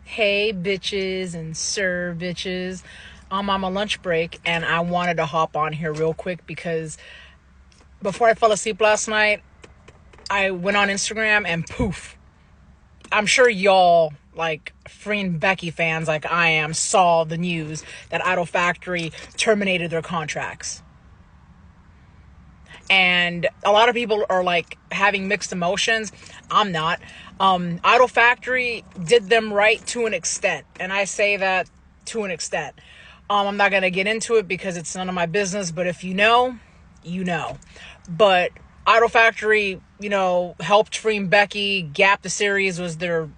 Hey, bitches and sir bitches. I'm on my lunch break and I wanted to hop on here real quick because before I fell asleep last night, I went on Instagram and poof. I'm sure y'all, like FreenBecky fans like I am, saw the news that Idol Factory terminated their contracts. And a lot of people are like having mixed emotions. I'm not. Idol Factory did them right to an extent, and I say that to an extent. I'm not gonna get into it because it's none of my business. But if you know, you know. But Idol Factory, helped FreenBecky. Gap the series was their,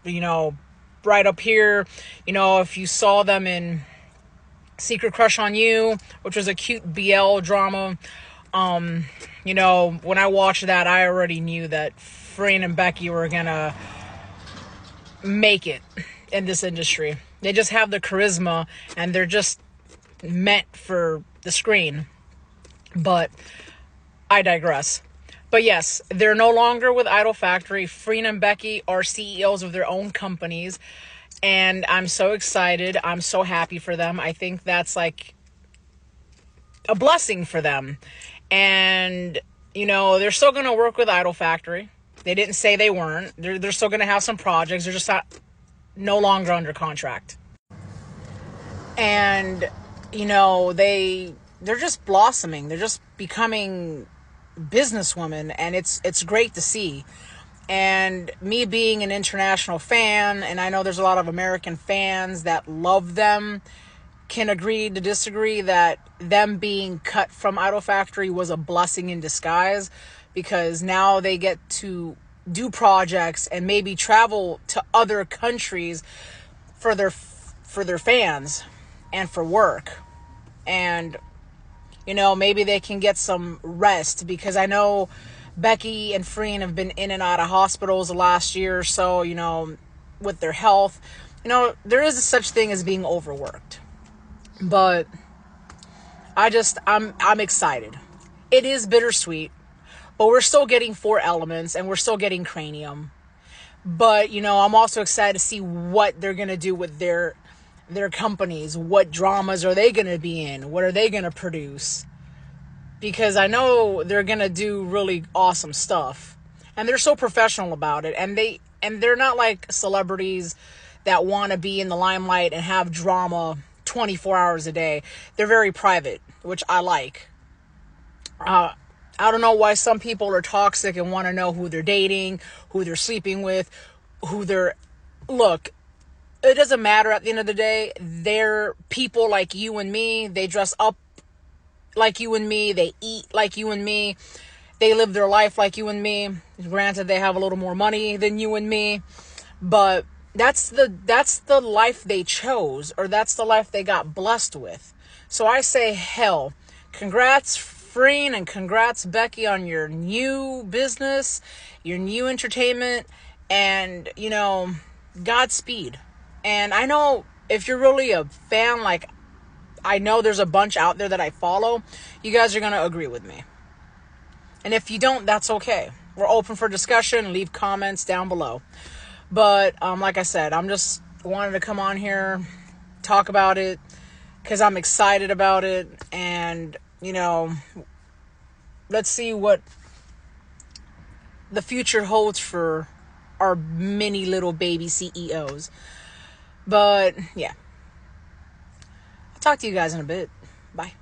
right up here. If you saw them in Secret Crush on You, which was a cute BL drama. When I watched that, I already knew that Freen and Becky were gonna make it in this industry. They just have the charisma and they're just meant for the screen. But I digress. But yes, they're no longer with Idol Factory. Freen and Becky are CEOs of their own companies. And I'm so excited. I'm so happy for them. I think that's like a blessing for them. And, they're still going to work with Idol Factory. They didn't say they weren't. They're still going to have some projects. They're just no longer under contract. And, they're just blossoming. They're just becoming businesswomen. And it's great to see. And me being an international fan, and I know there's a lot of American fans that love them, can agree to disagree that them being cut from Idol Factory was a blessing in disguise, because now they get to do projects and maybe travel to other countries for their fans and for work. And maybe they can get some rest, because I know Becky and Freen have been in and out of hospitals the last year or so, with their health. There is such thing as being overworked. But I'm excited. It is bittersweet, but we're still getting Four Elements and we're still getting Cranium. But, I'm also excited to see what they're going to do with their companies. What dramas are they going to be in? What are they going to produce? Because I know they're going to do really awesome stuff. And they're so professional about it. And they're not like celebrities that want to be in the limelight and have drama 24 hours a day. They're very private, which I like. I don't know why some people are toxic and want to know who they're dating, who they're sleeping with, look, it doesn't matter at the end of the day. They're people like you and me. They dress up like you and me. They eat like you and me. They live their life like you and me. Granted, they have a little more money than you and me, but that's the life they chose, or that's the life they got blessed with. So I say, hell, congrats Freen and congrats Becky on your new business, your new entertainment, and Godspeed. And I know if you're really a fan, like I know there's a bunch out there that I follow, you guys are gonna agree with me. And if you don't, that's okay. We're open for discussion. Leave comments down below. But like I said, I'm just wanted to come on here, talk about it, because I'm excited about it. And, let's see what the future holds for our mini little baby CEOs. But, yeah. I'll talk to you guys in a bit. Bye.